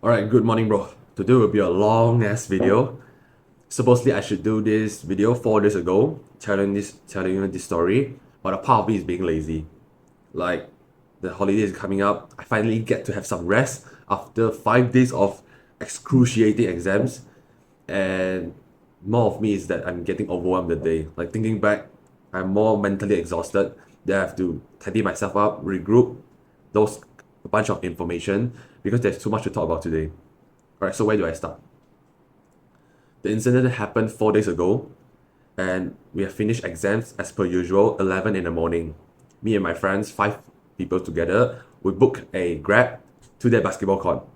Alright, good morning, bro. Today will be a long ass video. Supposedly, I should do this video 4 days ago, telling you this story, but a part of me is being lazy. Like, the holiday is coming up, I finally get to have some rest after 5 days of excruciating exams, and more of me is that I'm getting overwhelmed the day. Like, thinking back, I'm more mentally exhausted. Then I have to tidy myself up, regroup, those a bunch of information because there's too much to talk about today. Alright, so where do I start? The incident happened 4 days ago, and we have finished exams as per usual, 11 in the morning. Me and my friends, 5 people together, we booked a Grab to their basketball court.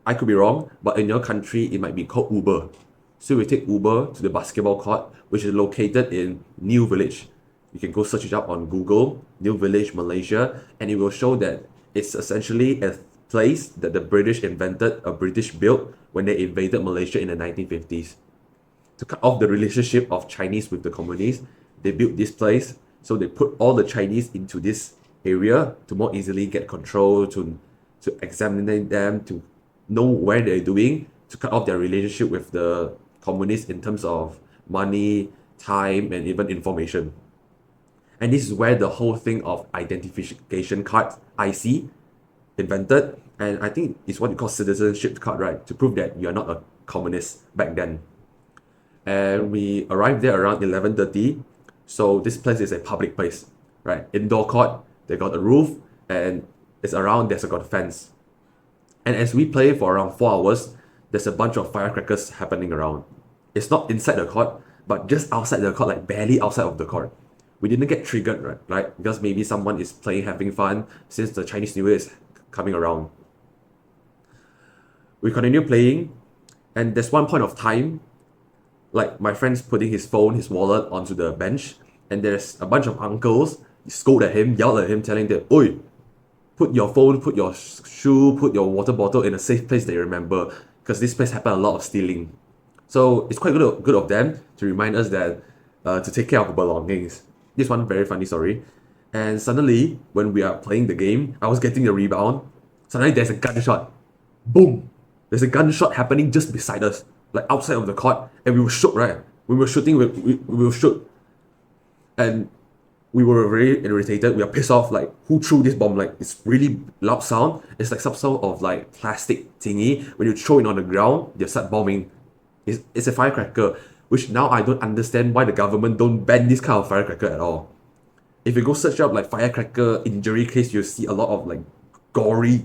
I could be wrong, but in your country, it might be called Uber. So we take Uber to the basketball court, which is located in New Village. You can go search it up on Google, New Village, Malaysia, and it will show that it's essentially a place that the British invented, a British built when they invaded Malaysia in the 1950s. To cut off the relationship of Chinese with the communists, they built this place, so they put all the Chinese into this area to more easily get control, to examine them, to know where they're doing, to cut off their relationship with the communists in terms of money, time, and even information. And this is where the whole thing of identification card, IC, invented. And I think it's what you call citizenship card, right? To prove that you're not a communist back then. And we arrived there around 11:30. So this place is a public place, right? Indoor court, they got a roof, and there's got a fence. And as we play for around 4 hours, there's a bunch of firecrackers happening around. It's not inside the court, but just outside the court, like barely outside of the court. We didn't get triggered, right? Because maybe someone is playing, having fun, since the Chinese New Year is coming around. We continue playing, and there's one point of time, like my friend's putting his phone, his wallet onto the bench, and there's a bunch of uncles scold at him, yell at him, telling them, "Oi, put your phone, put your shoe, put your water bottle in a safe place that you remember, because this place happened a lot of stealing." So it's quite good of them to remind us that to take care of our belongings. This one very funny story. And suddenly, when we are playing the game, I was getting the rebound. Suddenly there's a gunshot. Boom! There's a gunshot happening just beside us, like outside of the court, and we were shook, right? We were shooting, we were shook. And we were very irritated. We are pissed off, like, who threw this bomb? Like, it's really loud sound. It's like some sort of like plastic thingy. When you throw it on the ground, they start bombing. It's a firecracker, which now I don't understand why the government don't ban this kind of firecracker at all. If you go search up like firecracker injury case, you'll see a lot of like gory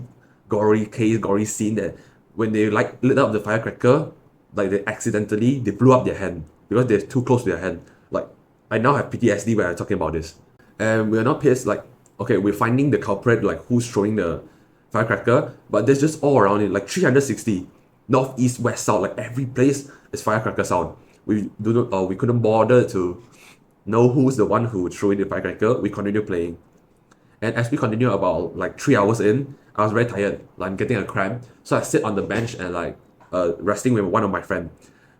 scene that when they like lit up the firecracker, like they blew up their hand because they're too close to their hand. Like, I now have PTSD when I'm talking about this. And we're not pissed, like, okay, we're finding the culprit, like who's throwing the firecracker, but there's just all around it, like 360. North, east, west, south, like every place is firecracker sound. We couldn't bother to know who's the one who threw in the firecracker. We continue playing. And as we continue about like 3 hours in, I was very tired. Like, I'm getting a cramp. So I sit on the bench and like resting with one of my friends.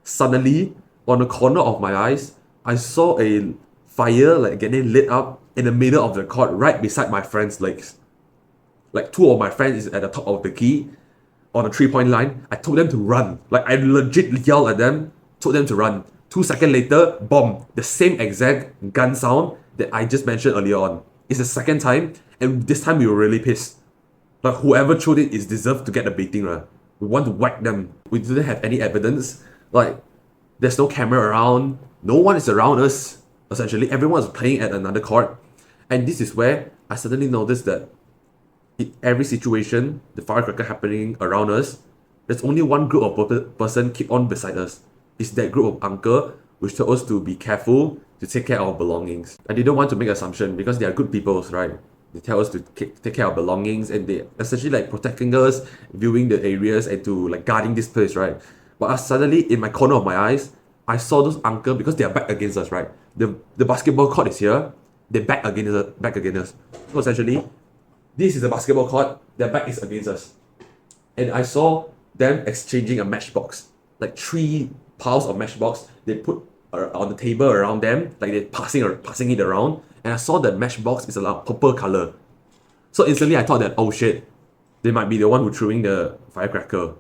Suddenly, on the corner of my eyes, I saw a fire like getting lit up in the middle of the court right beside my friend's legs. Like, two of my friends is at the top of the key on a 3-point line. I told them to run. Like, I legit yelled at them, told them to run. 2 seconds later, bomb. The same exact gun sound that I just mentioned earlier on. It's the second time, and this time we were really pissed. Like, whoever threw it is deserved to get a beating, right? We want to whack them. We didn't have any evidence. Like, there's no camera around. No one is around us. Essentially, everyone is playing at another court. And this is where I suddenly noticed that in every situation, the firecracker happening around us, there's only one group of person keep on beside us. It's that group of uncle which told us to be careful, to take care of our belongings. I didn't want to make assumption because they are good people, right? They tell us to take care of belongings, and they essentially like protecting us, viewing the areas, and to like guarding this place, right? But suddenly in my corner of my eyes, I saw those uncle because they are back against us, right? The basketball court is here. They're back against us. So essentially, this is the basketball court. Their back is against us, and I saw them exchanging a matchbox, like 3 piles of matchbox. They put on the table around them, like they're passing it around. And I saw that matchbox is a purple color. So instantly I thought that, oh shit, they might be the one who threw in the firecracker.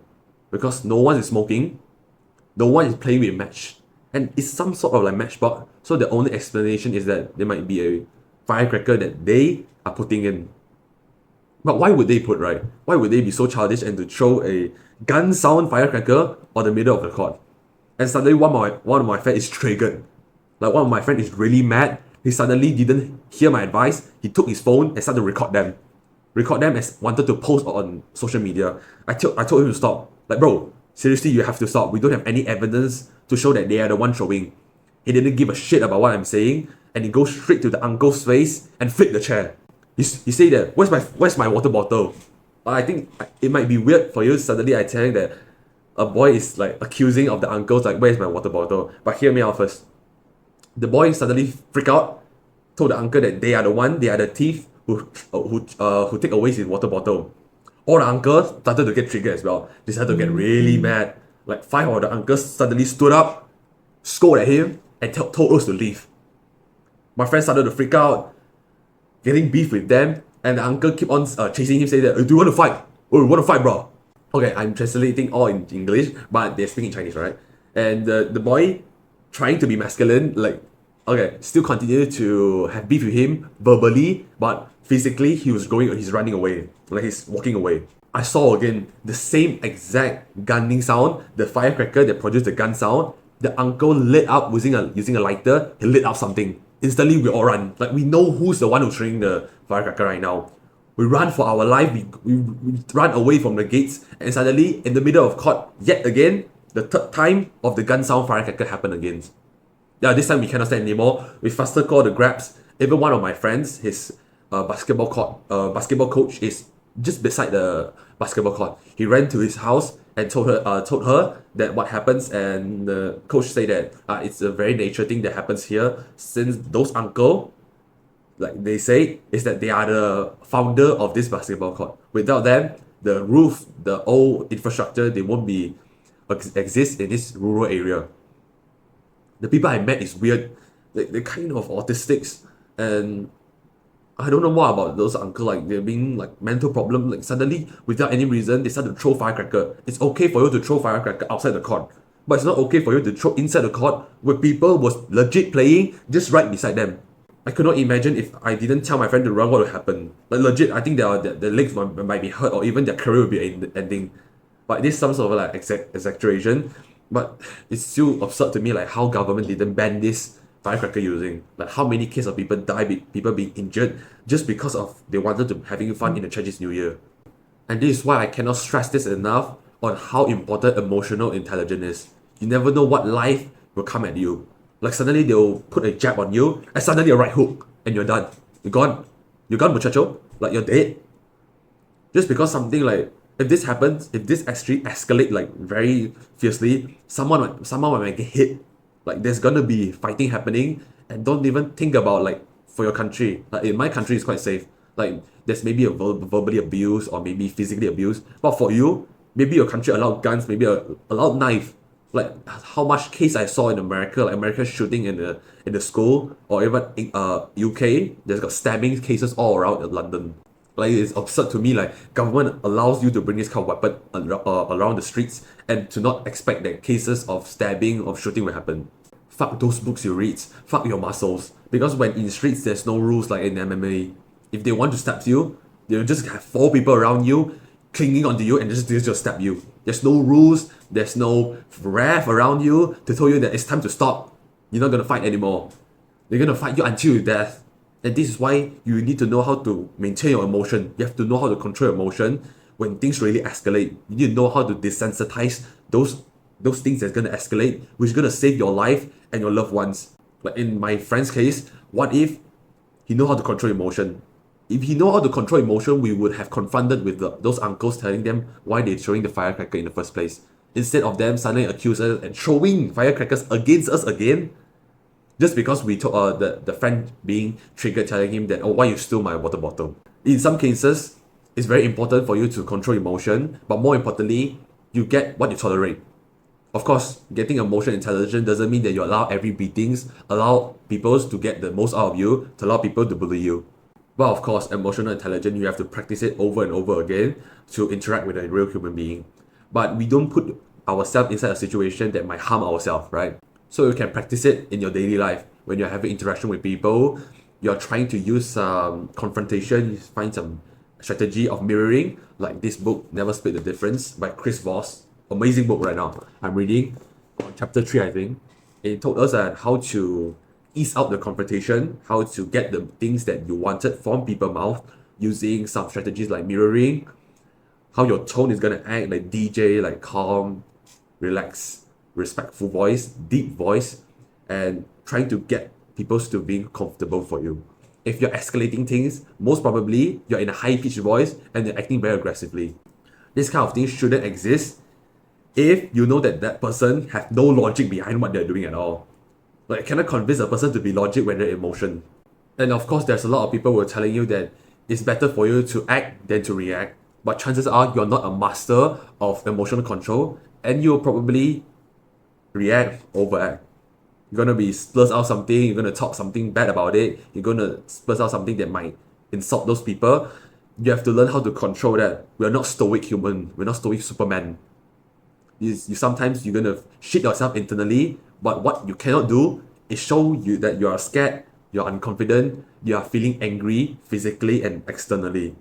because no one is smoking, no one is playing with match, and it's some sort of like matchbox. So the only explanation is that there might be a firecracker that they are putting in. But why would they put, right? Why would they be so childish and to throw a gun sound firecracker on the middle of the court? And suddenly one of my friends is triggered. Like one of my friends is really mad. He suddenly didn't hear my advice. He took his phone and started to record them. Record them as wanted to post on social media. I told him to stop. Like, bro, seriously, you have to stop. We don't have any evidence to show that they are the one throwing. He didn't give a shit about what I'm saying, and he goes straight to the uncle's face and flipped the chair. He say that, where's my water bottle? I think it might be weird for you. Suddenly I tell you that a boy is like accusing of the uncles, like, where's my water bottle? But hear me out first. The boy suddenly freaked out, told the uncle that they are the thief who take away his water bottle. All the uncles started to get triggered as well. They started to get really mad. Like 5 of the uncles suddenly stood up, scolded at him, and told us to leave. My friend started to freak out, getting beef with them, and the uncle keep on chasing him, saying that, do you want to fight? Oh, you want to fight, bro? Okay, I'm translating all in English, but they're speaking Chinese, right? And the boy, trying to be masculine, like, okay, still continue to have beef with him verbally, but physically he's running away, like he's walking away. I saw again the same exact gunning sound, the firecracker that produced the gun sound. The uncle lit up using a lighter. He lit up something. Instantly, we all run. Like, we know who's the one who's throwing the firecracker right now. We run for our life. We run away from the gates, and suddenly, in the middle of court, yet again, the third time of the gun sound firecracker happened again. Yeah, this time we cannot stand anymore. We faster call the grabs. Even one of my friends, his basketball coach is just beside the basketball court. He ran to his house and told her that what happens, and the coach said that it's a very nature thing that happens here, since those uncle, like they say, is that they are the founder of this basketball court. Without them, the roof, the old infrastructure, they won't be exist in this rural area. The people I met is weird. They're kind of autistics, and I don't know more about those uncle. Like, they're being like mental problem. Like, suddenly, without any reason, they start to throw firecracker. It's okay for you to throw firecracker outside the court, but it's not okay for you to throw inside the court where people was legit playing just right beside them. I could not imagine if I didn't tell my friend to run, what would happen. Like, legit, I think their legs might be hurt, or even their career will be ending. But this is some sort of like exaggeration. But it's still absurd to me, like, how government didn't ban this firecracker using. Like, how many cases of people die, people being injured just because of they wanted to having fun in the Chinese New Year. And this is why I cannot stress this enough on how important emotional intelligence is. You never know what life will come at you. Like, suddenly they'll put a jab on you, and suddenly a right hook, and you're done. You're gone. You're gone, muchacho. Like, you're dead. Just because something like, if this happens, if this actually escalate like very fiercely, someone might get hit. Like, there's gonna be fighting happening, and don't even think about, like, for your country. Like, in my country, it's quite safe. Like, there's maybe a verbally abuse or maybe physically abuse, but for you, maybe your country allowed guns, maybe allowed knife. Like, how much case I saw in America, like America shooting in the school, or even in UK, there's got stabbing cases all around London. Like, it's absurd to me, like, government allows you to bring this kind of weapon around the streets, and to not expect that cases of stabbing, of shooting will happen. Fuck those books you read. Fuck your muscles. Because when in the streets, there's no rules like in MMA. If they want to stab you, they'll just have 4 people around you, clinging onto you, and just stab you. There's no rules. There's no ref around you to tell you that it's time to stop. You're not gonna fight anymore. They're gonna fight you until your death. And this is why you need to know how to maintain your emotion. You have to know how to control your emotion when things really escalate. You need to know how to desensitize those things that's gonna escalate, which is gonna save your life and your loved ones. Like in my friend's case, what if he know how to control emotion? If he know how to control emotion, we would have confronted with those uncles, telling them why they're throwing the firecracker in the first place. Instead of them suddenly accuse us and throwing firecrackers against us again, just because we told the friend being triggered, telling him that, oh, why you stole my water bottle. In some cases, it's very important for you to control emotion, but more importantly, you get what you tolerate. Of course, getting emotion intelligent doesn't mean that you allow every beatings, allow people to get the most out of you, to allow people to bully you. But of course, emotional intelligence, you have to practice it over and over again to interact with a real human being. but we don't put ourselves inside a situation that might harm ourselves, right? So you can practice it in your daily life when you're having interaction with people. You're trying to use confrontation. You find some strategy of mirroring, like this book, Never Split the Difference by Chris Voss. Amazing book right now. I'm reading on chapter 3, I think. It told us that how to ease out the confrontation, how to get the things that you wanted from people's mouth using some strategies like mirroring, how your tone is gonna act like DJ, like calm, relaxed, respectful voice, deep voice, and trying to get people to being comfortable for you. If you're escalating things, most probably you're in a high-pitched voice and you're acting very aggressively. This kind of thing shouldn't exist if you know that that person has no logic behind what they're doing at all. Like, cannot convince a person to be logic when they're emotion. And of course, there's a lot of people who are telling you that it's better for you to act than to react. But chances are you're not a master of emotional control, and you'll probably react, overact. You're gonna be splurge out something, you're gonna talk something bad about it, you're gonna splurge out something that might insult those people. You have to learn how to control that. We're not stoic human, we're not stoic Superman. You sometimes you're gonna shit yourself internally, but what you cannot do is show you that you are scared, you're unconfident, you are feeling angry physically and externally.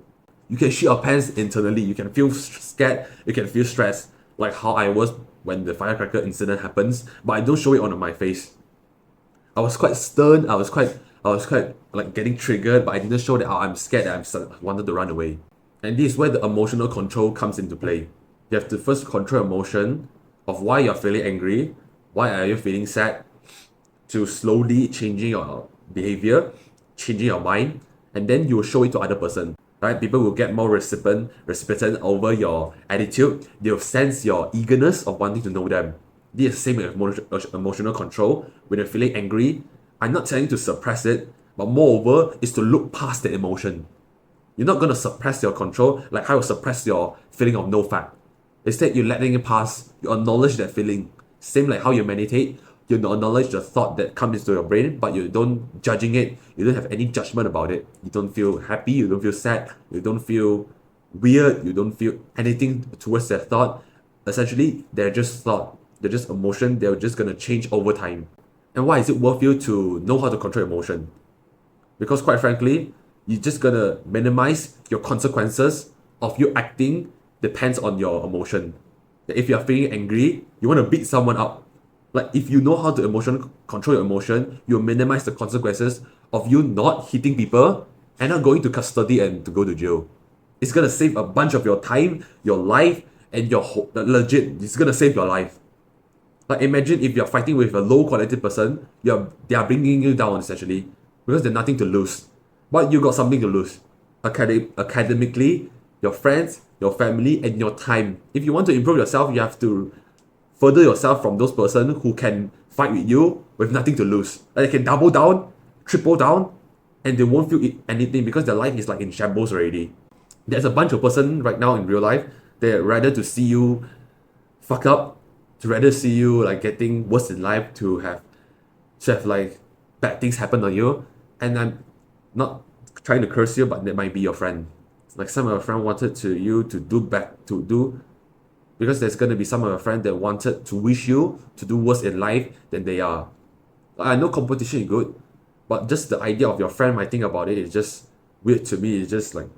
You can shit your pants internally, you can feel scared, you can feel stressed, like how I was when the firecracker incident happens, but I don't show it on my face. I was quite stern, I was quite like getting triggered, but I didn't show that I'm scared, that I wanted to run away. And this is where the emotional control comes into play. You have to first control emotion of why you're feeling angry, why are you feeling sad, to slowly changing your behavior, changing your mind, and then you will show it to other person. Right? People will get more recipient over your attitude. They'll sense your eagerness of wanting to know them. This is the same with emotional control. When you're feeling angry, I'm not telling you to suppress it, but moreover, is to look past the emotion. You're not going to suppress your control like how you suppress your feeling of no fat. Instead, you're letting it pass. You acknowledge that feeling. Same like how you meditate. You acknowledge the thought that comes into your brain, but you don't judging it. You don't have any judgment about it. You don't feel happy. You don't feel sad. You don't feel weird. You don't feel anything towards that thought. Essentially, they're just thought. They're just emotion. They're just gonna change over time. And why is it worth you to know how to control emotion? Because quite frankly, you're just gonna minimize your consequences of you acting depends on your emotion. If you're feeling angry, you want to beat someone up. Like, if you know how to control your emotion, you'll minimize the consequences of you not hitting people and not going to custody and to go to jail. It's gonna save a bunch of your time, your life, and legit, it's gonna save your life. Like, imagine if you're fighting with a low quality person, they are bringing you down essentially because there's nothing to lose. But you got something to lose. Academically, your friends, your family, and your time. If you want to improve yourself, you have to further yourself from those person who can fight with you with nothing to lose. Like, they can double down, triple down, and they won't feel anything because their life is like in shambles already. There's a bunch of person right now in real life that rather to see you fuck up, to rather see you like getting worse in life, to have like bad things happen on you. And I'm not trying to curse you, but that might be your friend. Like, some of your friend wanted you to do, because there's gonna be some of your friend that wanted to wish you to do worse in life than they are. I know competition is good, but just the idea of your friend might think about it is just weird to me. It's just like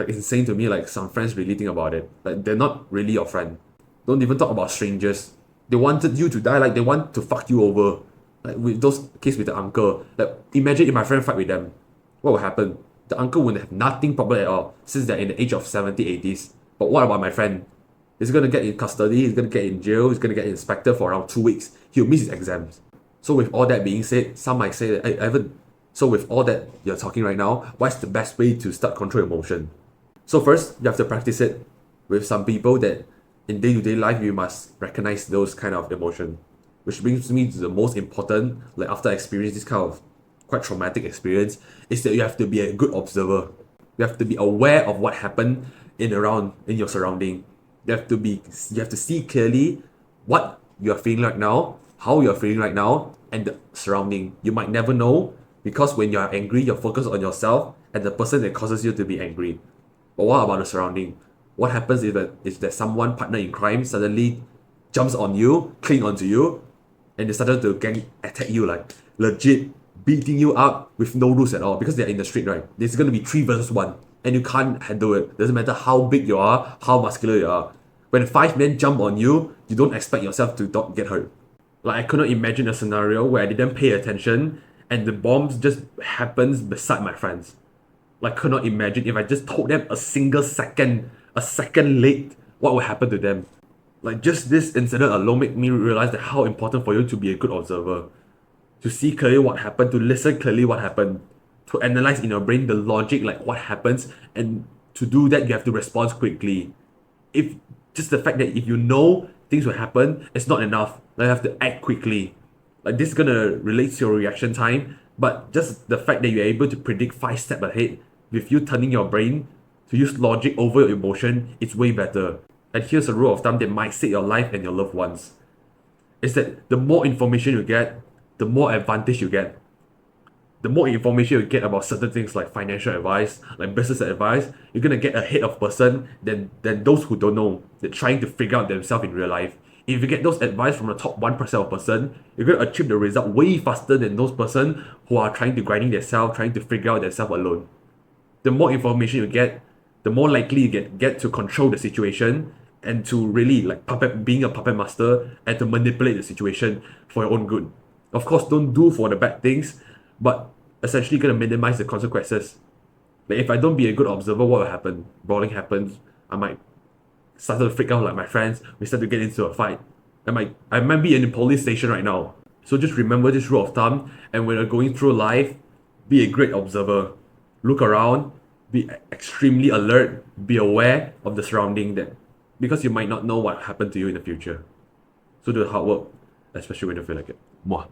insane to me. Like, some friends really think about it. Like, they're not really your friend. Don't even talk about strangers. They wanted you to die. Like, they want to fuck you over. Like, with those case with the uncle. Like, imagine if my friend fight with them, what would happen? The uncle would have nothing problem at all since they're in the age of 70s, 80s. But what about my friend? He's gonna get in custody, he's gonna get in jail, he's gonna get inspected for around 2 weeks. He'll miss his exams. So with all that being said, some might say that, hey, Evan, so with all that you're talking right now, what's the best way to start control emotion? So first, you have to practice it with some people that in day-to-day life, you must recognize those kind of emotion. Which brings me to the most important, like after experiencing this kind of quite traumatic experience, is that you have to be a good observer. You have to be aware of what happened in your surrounding. You have to see clearly what you're feeling right now, how you're feeling right now, and the surrounding. You might never know, because when you're angry, you're focused on yourself and the person that causes you to be angry. But what about the surrounding? What happens is that someone partner in crime suddenly jumps on you, cling onto you, and they started to gang attack you, like legit beating you up with no rules at all, because they're in the street, right? There's gonna be 3 versus 1, and you can't handle it. Doesn't matter how big you are, how muscular you are. When 5 men jump on you, you don't expect yourself to not get hurt. Like, I could not imagine a scenario where I didn't pay attention and the bombs just happens beside my friends. Like, could not imagine if I just told them a second late, what would happen to them. Like, just this incident alone made me realize that how important for you to be a good observer, to see clearly what happened, to listen clearly what happened, to analyze in your brain the logic, like what happens, and to do that you have to respond quickly. If just the fact that if you know things will happen, it's not enough. Like, you have to act quickly. Like, this is gonna relate to your reaction time, but just the fact that you're able to predict 5 steps ahead with you turning your brain to use logic over your emotion, it's way better. And here's a rule of thumb that might save your life and your loved ones. Is that the more information you get, the more advantage you get. The more information you get about certain things like financial advice, like business advice, you're gonna get ahead of person than those who don't know. They're trying to figure out themselves in real life. If you get those advice from the top 1% of person, you're gonna achieve the result way faster than those person who are trying to grinding themselves, trying to figure out themselves alone. The more information you get, the more likely you get to control the situation and to really like being a puppet master and to manipulate the situation for your own good. Of course, don't do for the bad things, but essentially gonna minimize the consequences. But if I don't be a good observer, what will happen? Brawling happens. I might start to freak out like my friends. We start to get into a fight. I might be in a police station right now. So just remember this rule of thumb, and when you're going through life, be a great observer. Look around, be extremely alert, be aware of the surrounding that because you might not know what happened to you in the future. So do the hard work, especially when you feel like it. Mwah.